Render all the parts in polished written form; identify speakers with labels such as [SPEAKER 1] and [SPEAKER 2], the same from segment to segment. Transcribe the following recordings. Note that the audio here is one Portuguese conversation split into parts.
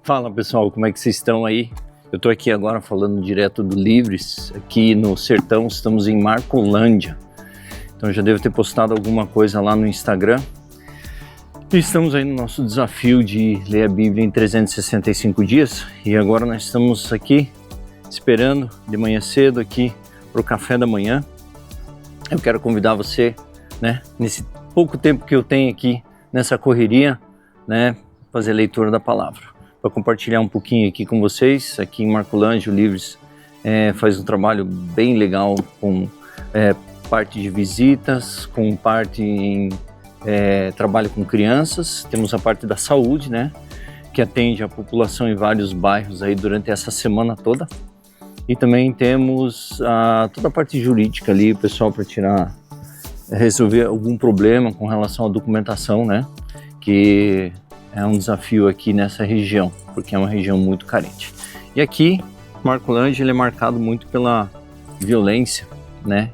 [SPEAKER 1] Fala pessoal, como é que vocês estão aí? Eu tô aqui agora falando direto do Livres, aqui no sertão, estamos em Marcolândia. Então já devo ter postado alguma coisa lá no Instagram. E estamos aí no nosso desafio de ler a Bíblia em 365 dias. E agora nós estamos aqui esperando de manhã cedo aqui para o café da manhã. Eu quero convidar você, né, nesse pouco tempo que eu tenho aqui nessa correria, né, fazer a leitura da palavra. Para compartilhar um pouquinho aqui com vocês. Aqui em Marcolândia, o Livres faz um trabalho bem legal com parte de visitas, com parte em trabalho com crianças. Temos a parte da saúde, né, que atende a população em vários bairros aí durante essa semana toda. E também temos toda a parte jurídica ali, o pessoal para resolver algum problema com relação à documentação, né, que é um desafio aqui nessa região, porque é uma região muito carente. E aqui, Marcolândia, ele é marcado muito pela violência, né,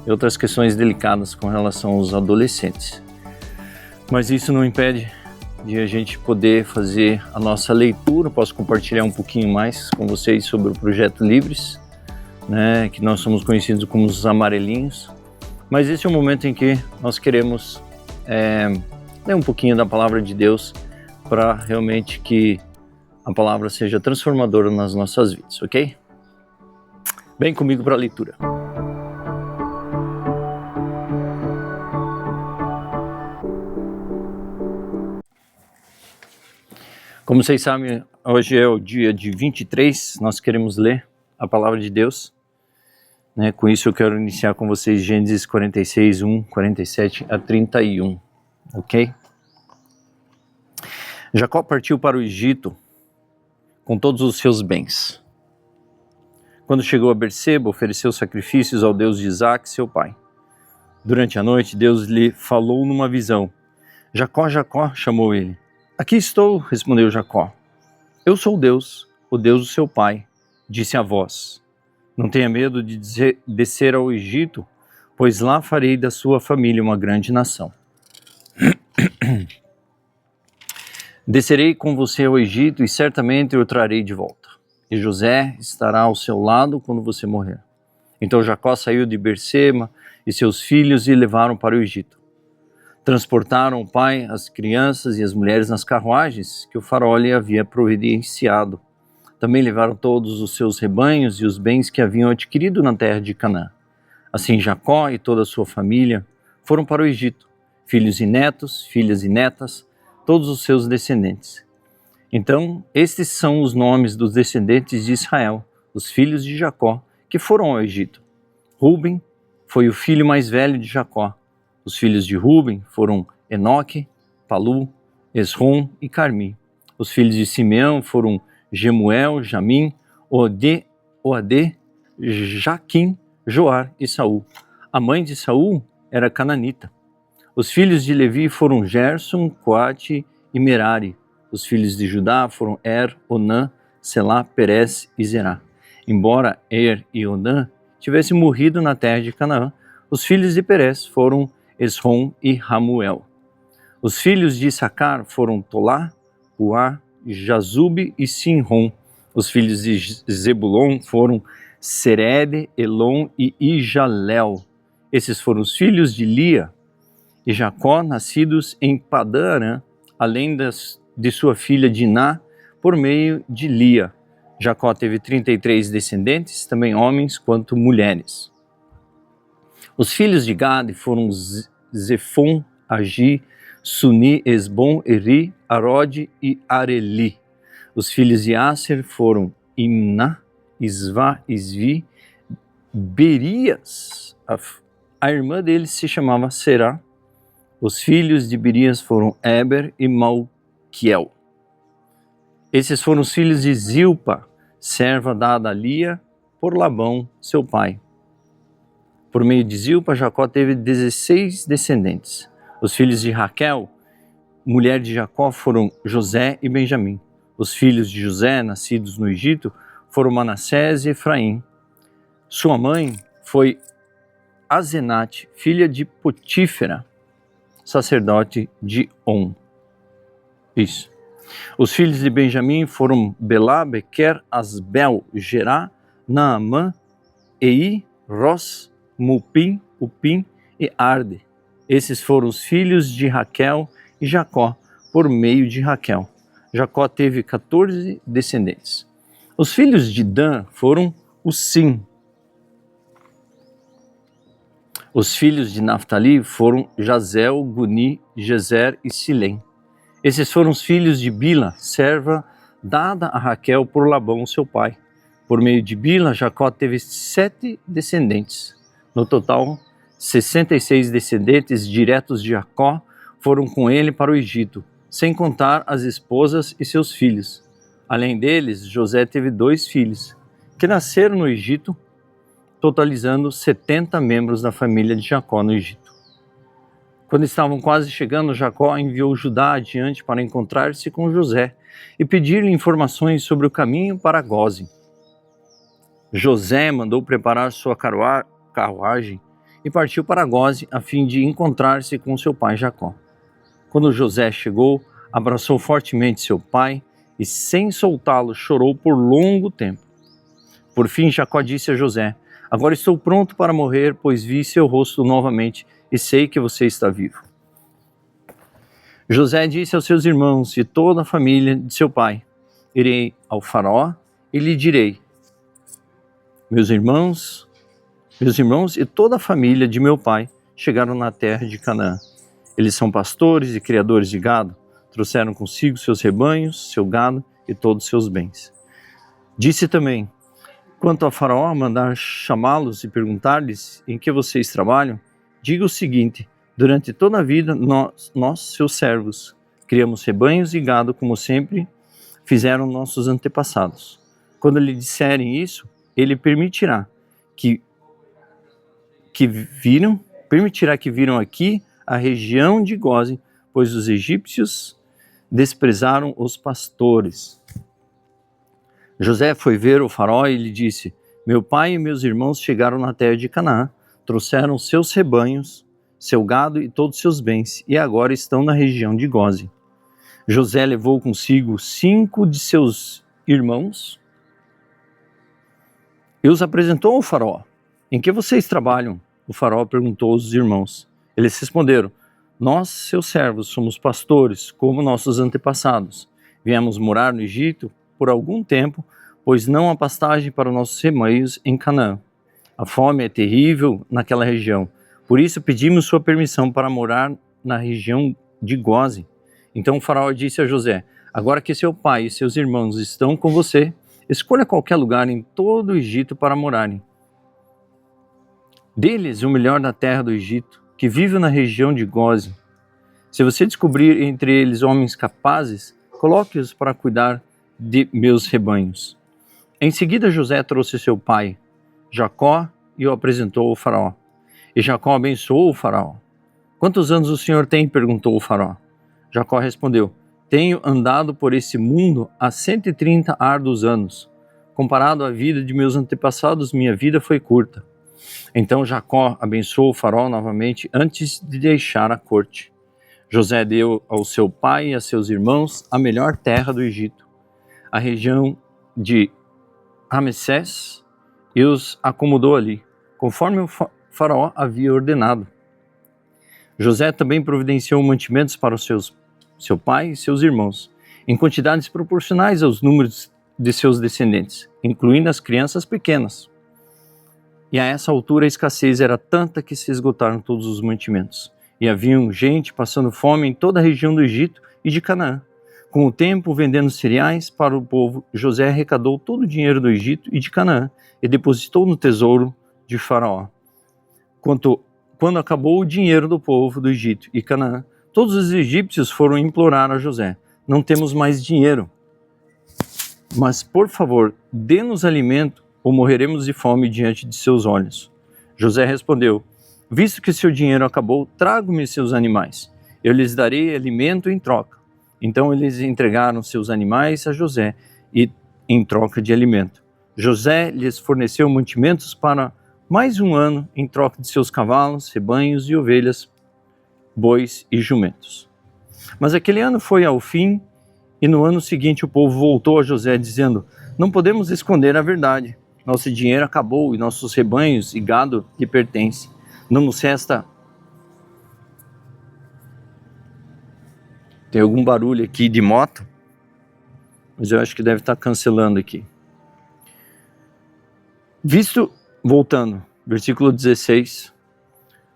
[SPEAKER 1] e outras questões delicadas com relação aos adolescentes. Mas isso não impede de a gente poder fazer a nossa leitura. Posso compartilhar um pouquinho mais com vocês sobre o Projeto Livres, né, que nós somos conhecidos como os amarelinhos. Mas esse é o momento em que nós queremos ler um pouquinho da palavra de Deus para realmente que a palavra seja transformadora nas nossas vidas, ok? Vem comigo para a leitura. Como vocês sabem, hoje é o dia de 23, nós queremos ler a palavra de Deus, né? Com isso eu quero iniciar com vocês Gênesis 46, 1, 47 a 31, ok? Jacó partiu para o Egito com todos os seus bens. Quando chegou a Berseba, ofereceu sacrifícios ao Deus de Isaac, seu pai. Durante a noite, Deus lhe falou numa visão. Jacó, Jacó, chamou ele. Aqui estou, respondeu Jacó. Eu sou Deus, o Deus do seu pai, disse a voz. Não tenha medo de descer ao Egito, pois lá farei da sua família uma grande nação. Descerei com você ao Egito e certamente o trarei de volta. E José estará ao seu lado quando você morrer. Então Jacó saiu de Berseba e seus filhos e levaram para o Egito. Transportaram o pai, as crianças e as mulheres nas carruagens que o faraó lhe havia providenciado. Também levaram todos os seus rebanhos e os bens que haviam adquirido na terra de Canaã. Assim Jacó e toda a sua família foram para o Egito, filhos e netos, filhas e netas, todos os seus descendentes. Então, estes são os nomes dos descendentes de Israel, os filhos de Jacó, que foram ao Egito. Ruben foi o filho mais velho de Jacó. Os filhos de Ruben foram Enoque, Palu, Esrom e Carmi. Os filhos de Simeão foram Gemuel, Jamim, Oade, Jaquim, Joar e Saul. A mãe de Saul era cananita. Os filhos de Levi foram Gerson, Coate e Merari. Os filhos de Judá foram Onã, Selá, Perez e Zerá. Embora e Onã tivessem morrido na terra de Canaã, os filhos de Perez foram Esrom e Ramuel. Os filhos de Issacar foram Tolá, Puá, Jazube e Sinrom. Os filhos de Zebulon foram Sered, Elon e Ijalel. Esses foram os filhos de Lia e Jacó, nascidos em Padã Arã, além de sua filha Diná, por meio de Lia. Jacó teve 33 descendentes, também homens quanto mulheres. Os filhos de Gade foram Zefon, Agi, Suni, Esbom, Eri, Arode e Areli. Os filhos de Aser foram Imná, Isvá, Isvi, Berias. A irmã deles se chamava Será. Os filhos de Berias foram Eber e Malquiel. Esses foram os filhos de Zilpa, serva dada a Lia por Labão, seu pai. Por meio de Zilpa, Jacó teve 16 descendentes. Os filhos de Raquel, mulher de Jacó, foram José e Benjamim. Os filhos de José, nascidos no Egito, foram Manassés e Efraim. Sua mãe foi Azenate, filha de Potífera, sacerdote de On. Isso. Os filhos de Benjamim foram Belá, Bequer, Asbel, Gerá, Naamã, Ei, Ros, Mupim, Upim e Arde. Esses foram os filhos de Raquel e Jacó, por meio de Raquel. Jacó teve 14 descendentes. Os filhos de Dan foram os Sim. Os filhos de Naftali foram Jazel, Guni, Jezer e Silém. Esses foram os filhos de Bila, serva dada a Raquel por Labão, seu pai. Por meio de Bila, Jacó teve 7 descendentes. No total, 66 descendentes diretos de Jacó foram com ele para o Egito, sem contar as esposas e seus filhos. Além deles, José teve 2 filhos, que nasceram no Egito, totalizando 70 membros da família de Jacó no Egito. Quando estavam quase chegando, Jacó enviou Judá adiante para encontrar-se com José e pedir-lhe informações sobre o caminho para Gósen. José mandou preparar sua carruagem e partiu para Gósen a fim de encontrar-se com seu pai Jacó. Quando José chegou, abraçou fortemente seu pai e, sem soltá-lo, chorou por longo tempo. Por fim, Jacó disse a José: agora estou pronto para morrer, pois vi seu rosto novamente e sei que você está vivo. José disse aos seus irmãos e toda a família de seu pai: irei ao faraó e lhe direi: meus irmãos e toda a família de meu pai chegaram na terra de Canaã. Eles são pastores e criadores de gado, trouxeram consigo seus rebanhos, seu gado e todos seus bens. Disse também: quanto a Faraó mandar chamá-los e perguntar-lhes em que vocês trabalham, diga o seguinte: durante toda a vida nós, seus servos, criamos rebanhos e gado como sempre fizeram nossos antepassados. Quando lhe disserem isso, ele permitirá que viram aqui a região de Gósen, pois os egípcios desprezaram os pastores. José foi ver o faraó e lhe disse: meu pai e meus irmãos chegaram na terra de Canaã, trouxeram seus rebanhos, seu gado e todos seus bens, e agora estão na região de Gósen. José levou consigo 5 de seus irmãos e os apresentou ao faraó. Em que vocês trabalham? O faraó perguntou aos irmãos. Eles responderam: nós, seus servos, somos pastores, como nossos antepassados. Viemos morar no Egito por algum tempo, pois não há pastagem para nossos rebanhos em Canaã. A fome é terrível naquela região. Por isso pedimos sua permissão para morar na região de Gósen. Então o faraó disse a José: agora que seu pai e seus irmãos estão com você, escolha qualquer lugar em todo o Egito para morarem. Dê-lhes o melhor da terra do Egito, que vive na região de Gósen. Se você descobrir entre eles homens capazes, coloque-os para cuidar de meus rebanhos. Em seguida, José trouxe seu pai, Jacó, e o apresentou ao faraó. E Jacó abençoou o faraó. Quantos anos o senhor tem? Perguntou o faraó. Jacó respondeu: tenho andado por esse mundo há 130 árduos anos. Comparado à vida de meus antepassados, minha vida foi curta. Então Jacó abençoou o faraó novamente antes de deixar a corte. José deu ao seu pai e a seus irmãos a melhor terra do Egito, a região de Ramsés, e os acomodou ali, conforme o faraó havia ordenado. José também providenciou mantimentos para seu pai e seus irmãos, em quantidades proporcionais aos números de seus descendentes, incluindo as crianças pequenas. E a essa altura a escassez era tanta que se esgotaram todos os mantimentos. E haviam gente passando fome em toda a região do Egito e de Canaã. Com o tempo, vendendo cereais para o povo, José arrecadou todo o dinheiro do Egito e de Canaã e depositou no tesouro de Faraó. Quando acabou o dinheiro do povo do Egito e Canaã, todos os egípcios foram implorar a José: não temos mais dinheiro, mas por favor, dê-nos alimento ou morreremos de fome diante de seus olhos. José respondeu: visto que seu dinheiro acabou, trago-me seus animais. Eu lhes darei alimento em troca. Então eles entregaram seus animais a José em troca de alimento. José lhes forneceu mantimentos para mais um ano em troca de seus cavalos, rebanhos e ovelhas, bois e jumentos. Mas aquele ano foi ao fim E no ano seguinte o povo voltou a José dizendo: não podemos esconder a verdade. Nosso dinheiro acabou e nossos rebanhos e gado lhe pertencem. Não nos resta... Tem algum barulho aqui de moto, mas eu acho que deve estar cancelando aqui. Voltando, versículo 16.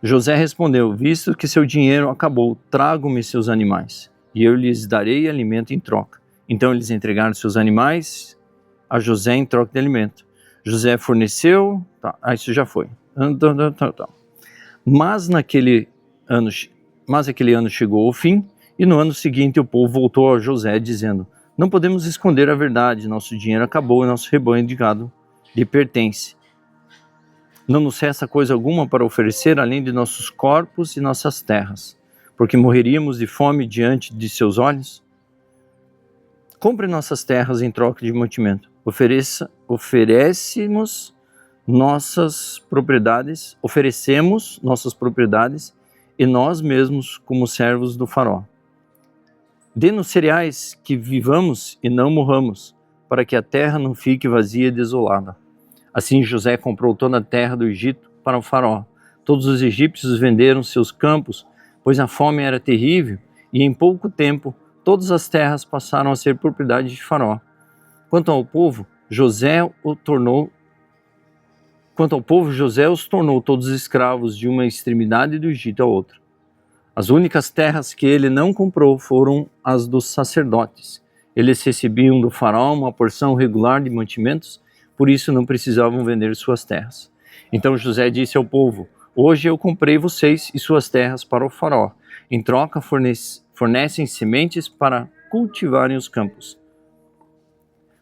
[SPEAKER 1] José respondeu: visto que seu dinheiro acabou, trago-me seus animais, e eu lhes darei alimento em troca. Então eles entregaram seus animais a José em troca de alimento. José forneceu... isso já foi. Mas aquele ano chegou ao fim, e no ano seguinte o povo voltou a José dizendo: não podemos esconder a verdade, nosso dinheiro acabou e nosso rebanho de gado lhe pertence. Não nos resta coisa alguma para oferecer além de nossos corpos e nossas terras, porque morreríamos de fome diante de seus olhos. Compre nossas terras em troca de mantimento. Oferecemos nossas propriedades e nós mesmos como servos do faraó. Dê-nos cereais que vivamos e não morramos, para que a terra não fique vazia e desolada. Assim José comprou toda a terra do Egito para o faraó. Todos os egípcios venderam seus campos, pois a fome era terrível, e em pouco tempo todas as terras passaram a ser propriedade de faraó. Quanto ao povo, José os tornou todos escravos de uma extremidade do Egito à outra. As únicas terras que ele não comprou foram as dos sacerdotes. Eles recebiam do faraó uma porção regular de mantimentos, por isso não precisavam vender suas terras. Então José disse ao povo: hoje eu comprei vocês e suas terras para o faraó. Em troca fornecem sementes para cultivarem os campos.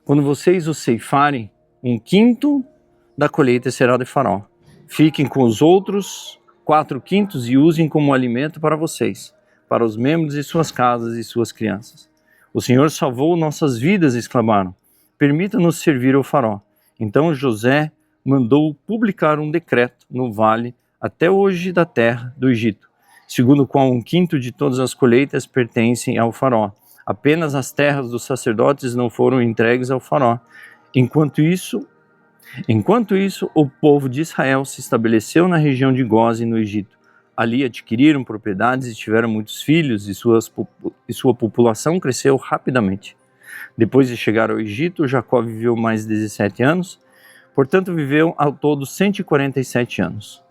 [SPEAKER 1] Quando vocês os ceifarem, 1/5 da colheita será de faraó. Fiquem com os outros 4/5 e usem como alimento para vocês, para os membros de suas casas e suas crianças. O Senhor salvou nossas vidas, exclamaram. Permita-nos servir ao faraó. Então José mandou publicar um decreto no vale até hoje da terra do Egito, segundo o qual 1/5 de todas as colheitas pertencem ao faraó. Apenas as terras dos sacerdotes não foram entregues ao faraó. Enquanto isso, o povo de Israel se estabeleceu na região de Gósen, no Egito. Ali adquiriram propriedades e tiveram muitos filhos, e sua população cresceu rapidamente. Depois de chegar ao Egito, Jacó viveu mais 17 anos, portanto viveu ao todo 147 anos.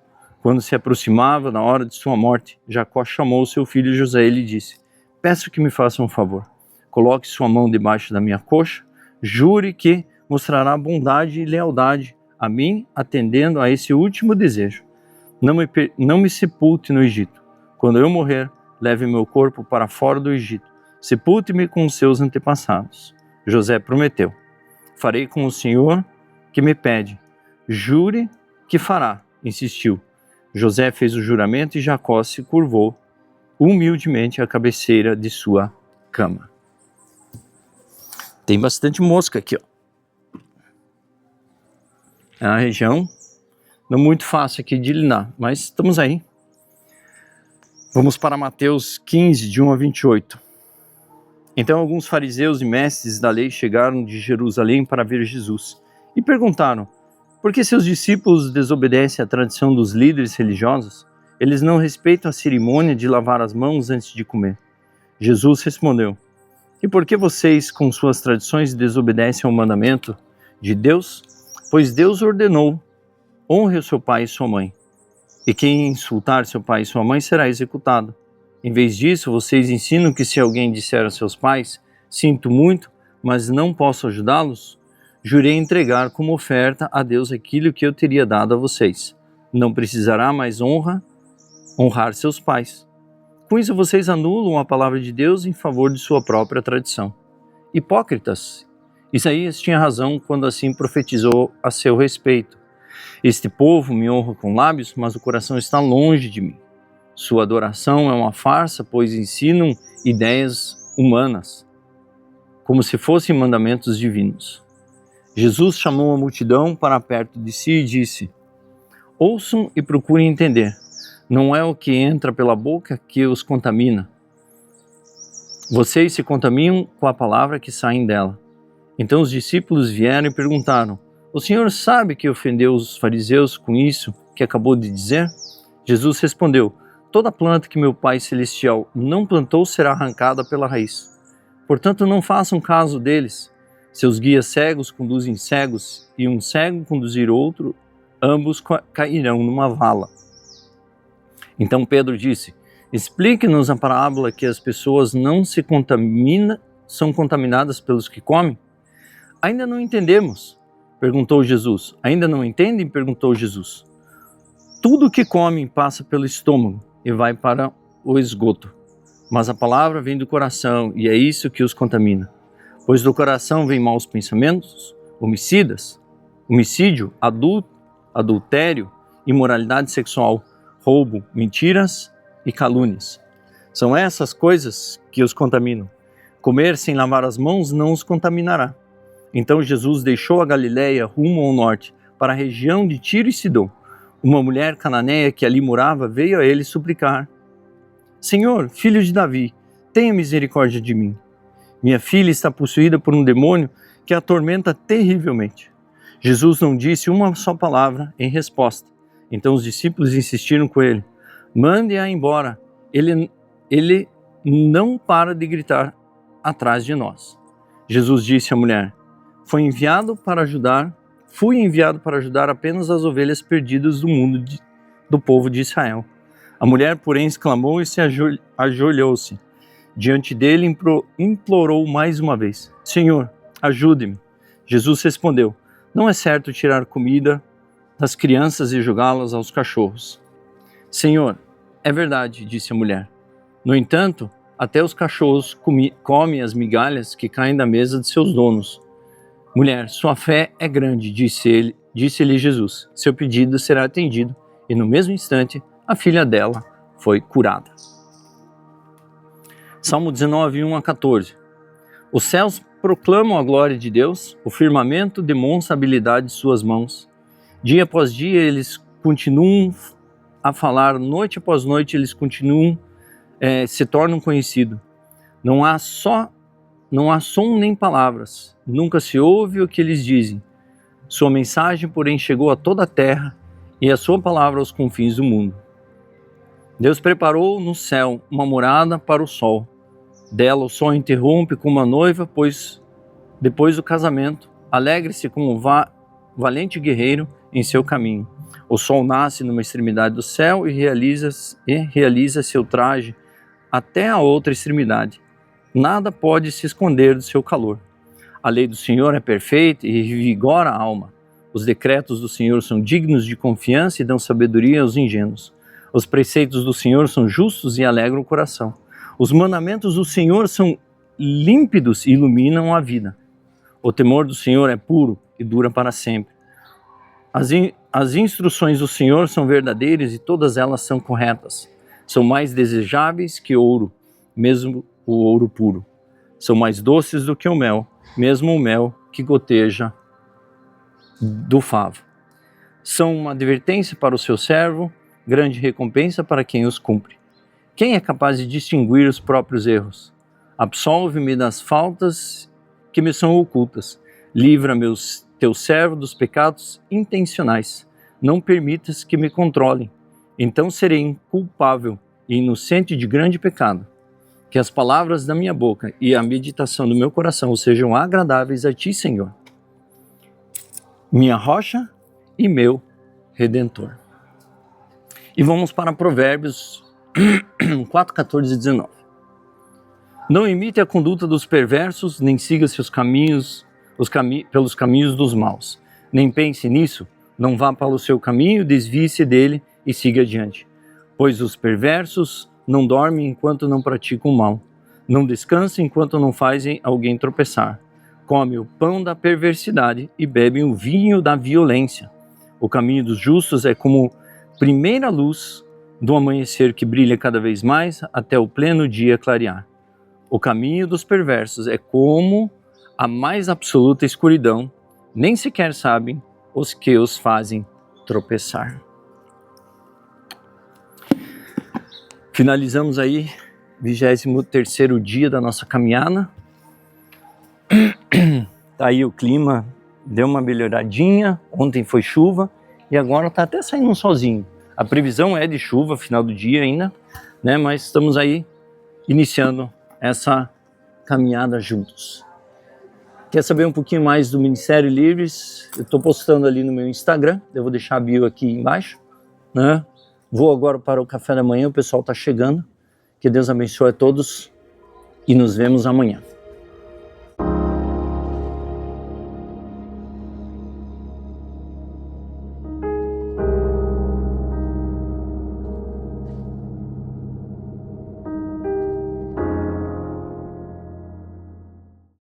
[SPEAKER 1] Quando se aproximava da hora de sua morte, Jacó chamou seu filho José e lhe disse: peço que me faça um favor. Coloque sua mão debaixo da minha coxa, jure que mostrará bondade e lealdade a mim, atendendo a esse último desejo. Não me sepulte no Egito. Quando eu morrer, leve meu corpo para fora do Egito. Sepulte-me com os seus antepassados. José prometeu: farei com o Senhor que me pede. Jure que fará, insistiu. José fez o juramento e Jacó se curvou humildemente à cabeceira de sua cama. Tem bastante mosca aqui, ó. É uma região não muito fácil aqui de lidar, mas estamos aí. Vamos para Mateus 15, de 1 a 28. Então alguns fariseus e mestres da lei chegaram de Jerusalém para ver Jesus e perguntaram: por que seus discípulos desobedecem à tradição dos líderes religiosos? Eles não respeitam a cerimônia de lavar as mãos antes de comer. Jesus respondeu: e por que vocês, com suas tradições, desobedecem ao mandamento de Deus? Pois Deus ordenou: honre o seu pai e sua mãe, e quem insultar seu pai e sua mãe será executado. Em vez disso, vocês ensinam que se alguém disser a seus pais: sinto muito, mas não posso ajudá-los, jurei entregar como oferta a Deus aquilo que eu teria dado a vocês. Não precisará mais honrar seus pais. Com isso, vocês anulam a palavra de Deus em favor de sua própria tradição. Hipócritas! Isaías tinha razão quando assim profetizou a seu respeito. Este povo me honra com lábios, mas o coração está longe de mim. Sua adoração é uma farsa, pois ensinam ideias humanas, como se fossem mandamentos divinos. Jesus chamou a multidão para perto de si e disse: ouçam e procurem entender. Não é o que entra pela boca que os contamina, Vocês se contaminam com a palavra que saem dela. Então os discípulos vieram e perguntaram: o Senhor sabe que ofendeu os fariseus com isso que acabou de dizer? Jesus respondeu: toda planta que meu Pai Celestial não plantou será arrancada pela raiz. Portanto, não façam caso deles. Seus guias cegos conduzem cegos, e um cego conduzir outro, ambos cairão numa vala. Então Pedro disse: explique-nos a parábola que as pessoas não se contaminam, são contaminadas pelos que comem. Ainda não entendemos, perguntou Jesus. Ainda não entendem? Perguntou Jesus. Tudo que comem passa pelo estômago e vai para o esgoto. Mas a palavra vem do coração e é isso que os contamina. Pois do coração vêm maus pensamentos, homicídio, adultério, imoralidade sexual, roubo, mentiras e calúnias. São essas coisas que os contaminam. Comer sem lavar as mãos não os contaminará. Então Jesus deixou a Galileia rumo ao norte, para a região de Tiro e Sidom. Uma mulher cananeia que ali morava veio a ele suplicar: Senhor, filho de Davi, tenha misericórdia de mim. Minha filha está possuída por um demônio que a atormenta terrivelmente. Jesus não disse uma só palavra em resposta. Então os discípulos insistiram com ele: mande-a embora, ele não para de gritar atrás de nós. Jesus disse à mulher: fui enviado para ajudar apenas as ovelhas perdidas do mundo do povo de Israel. A mulher, porém, exclamou e se ajoelhou-se diante dele e implorou mais uma vez: Senhor, ajude-me. Jesus respondeu: não é certo tirar comida das crianças e jogá-las aos cachorros. Senhor, é verdade, disse a mulher. No entanto, até os cachorros comem as migalhas que caem da mesa de seus donos. Mulher, sua fé é grande, disse-lhe Jesus. Seu pedido será atendido. E no mesmo instante, a filha dela foi curada. Salmo 19, 1-14. Os céus proclamam a glória de Deus, o firmamento demonstra a habilidade de suas mãos. Dia após dia eles continuam a falar, noite após noite eles continuam, se tornam conhecidos. Não há som nem palavras, nunca se ouve o que eles dizem. Sua mensagem, porém, chegou a toda a terra e a sua palavra aos confins do mundo. Deus preparou no céu uma morada para o sol. Dela o sol interrompe como uma noiva, pois depois do casamento, alegre-se como valente guerreiro em seu caminho. O sol nasce numa extremidade do céu e realiza seu traje até a outra extremidade. Nada pode se esconder do seu calor. A lei do Senhor é perfeita e revigora a alma. Os decretos do Senhor são dignos de confiança e dão sabedoria aos ingênuos. Os preceitos do Senhor são justos e alegram o coração. Os mandamentos do Senhor são límpidos e iluminam a vida. O temor do Senhor é puro e dura para sempre. As instruções do Senhor são verdadeiras e todas elas são corretas. São mais desejáveis que ouro, mesmo o ouro puro. São mais doces do que o mel, mesmo o mel que goteja do favo. São uma advertência para o seu servo, grande recompensa para quem os cumpre. Quem é capaz de distinguir os próprios erros? Absolve-me das faltas que me são ocultas. Livra-me, teu servo, dos pecados intencionais. Não permitas que me controlem. Então serei inculpável e inocente de grande pecado. Que as palavras da minha boca e a meditação do meu coração sejam agradáveis a ti, Senhor, minha rocha e meu Redentor. E vamos para Provérbios 4, 14 e 19. Não imite a conduta dos perversos, nem siga seus caminhos, pelos caminhos dos maus. Nem pense nisso, não vá para o seu caminho, desvie-se dele e siga adiante. Pois os perversos não dormem enquanto não praticam o mal. Não descansam enquanto não fazem alguém tropeçar. Comem o pão da perversidade e bebem o vinho da violência. O caminho dos justos é como primeira luz do amanhecer que brilha cada vez mais até o pleno dia clarear. O caminho dos perversos é como a mais absoluta escuridão, nem sequer sabem os que os fazem tropeçar. Finalizamos aí 23º dia da nossa caminhada. Tá aí o clima, deu uma melhoradinha, ontem foi chuva e agora tá até saindo um solzinho. A previsão é de chuva, final do dia ainda, né? Mas estamos aí iniciando essa caminhada juntos. Quer saber um pouquinho mais do Ministério Livres? Eu estou postando ali no meu Instagram, eu vou deixar a bio aqui embaixo, né? Vou agora para o café da manhã, o pessoal está chegando. Que Deus abençoe a todos e nos vemos amanhã.